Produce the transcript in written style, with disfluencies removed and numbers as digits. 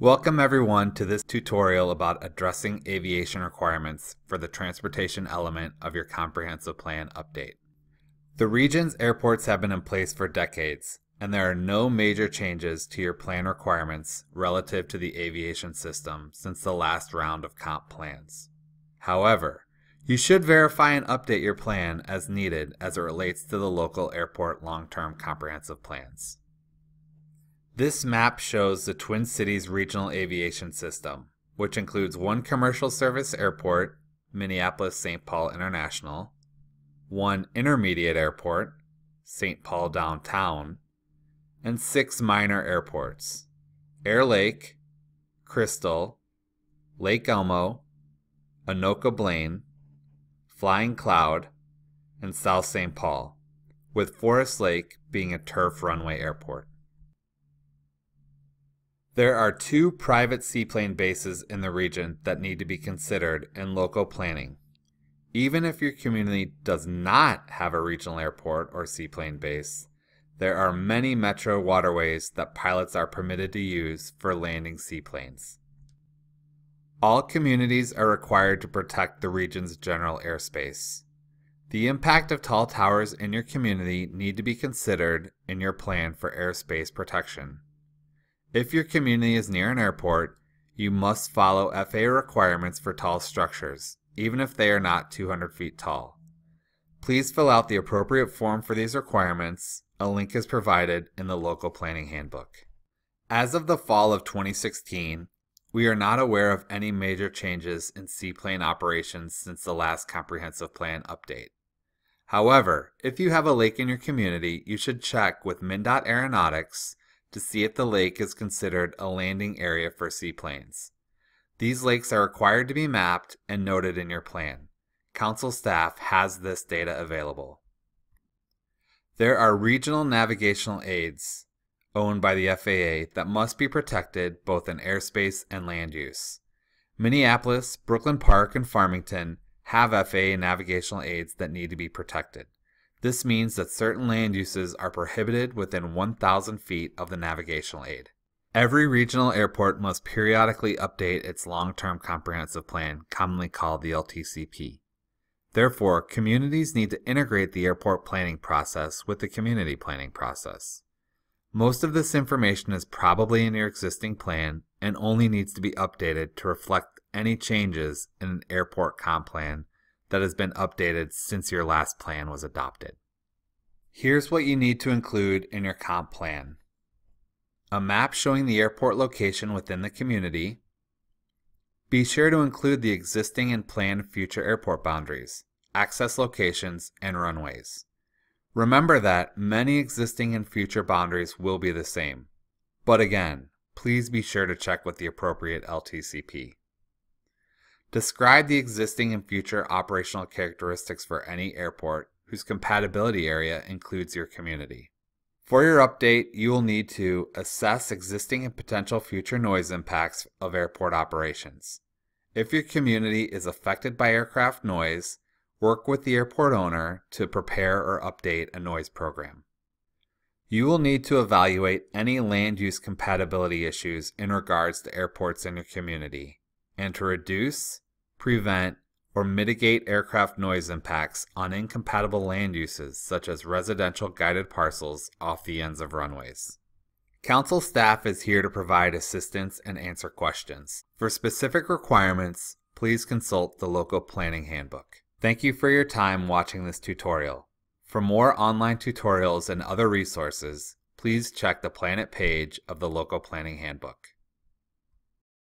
Welcome everyone to this tutorial about addressing aviation requirements for the transportation element of your comprehensive plan update. The region's airports have been in place for decades, and there are no major changes to your plan requirements relative to the aviation system since the last round of comp plans. However, you should verify and update your plan as needed as it relates to the local airport long-term comprehensive plans. This map shows the Twin Cities regional aviation system, which includes one commercial service airport, Minneapolis-St. Paul International, one intermediate airport, St. Paul Downtown, and 6 minor airports, Air Lake, Crystal, Lake Elmo, Anoka Blaine, Flying Cloud, and South St. Paul, with Forest Lake being a turf runway airport. There are 2 private seaplane bases in the region that need to be considered in local planning. Even if your community does not have a regional airport or seaplane base, there are many metro waterways that pilots are permitted to use for landing seaplanes. All communities are required to protect the region's general airspace. The impact of tall towers in your community need to be considered in your plan for airspace protection. If your community is near an airport, you must follow FAA requirements for tall structures, even if they are not 200 feet tall. Please fill out the appropriate form for these requirements. A link is provided in the local planning handbook. As of the fall of 2016, we are not aware of any major changes in seaplane operations since the last comprehensive plan update. However, if you have a lake in your community, you should check with MnDOT Aeronautics to see if the lake is considered a landing area for seaplanes. These lakes are required to be mapped and noted in your plan. Council staff has this data available. There are regional navigational aids owned by the FAA that must be protected both in airspace and land use. Minneapolis, Brooklyn Park, and Farmington have FAA navigational aids that need to be protected. This means that certain land uses are prohibited within 1,000 feet of the navigational aid. Every regional airport must periodically update its long-term comprehensive plan, commonly called the LTCP. Therefore, communities need to integrate the airport planning process with the community planning process. Most of this information is probably in your existing plan and only needs to be updated to reflect any changes in an airport comp plan that has been updated since your last plan was adopted. Here's what you need to include in your comp plan: a map showing the airport location within the community. Be sure to include the existing and planned future airport boundaries, access locations, and runways. Remember that many existing and future boundaries will be the same, but again, please be sure to check with the appropriate LTCP. Describe the existing and future operational characteristics for any airport whose compatibility area includes your community. For your update, you will need to assess existing and potential future noise impacts of airport operations. If your community is affected by aircraft noise, work with the airport owner to prepare or update a noise program. You will need to evaluate any land use compatibility issues in regards to airports in your community, and to reduce, prevent, or mitigate aircraft noise impacts on incompatible land uses such as residential guided parcels off the ends of runways. Council staff is here to provide assistance and answer questions. For specific requirements, please consult the local planning handbook. Thank you for your time watching this tutorial. For more online tutorials and other resources, please check the PlanIt page of the local planning handbook.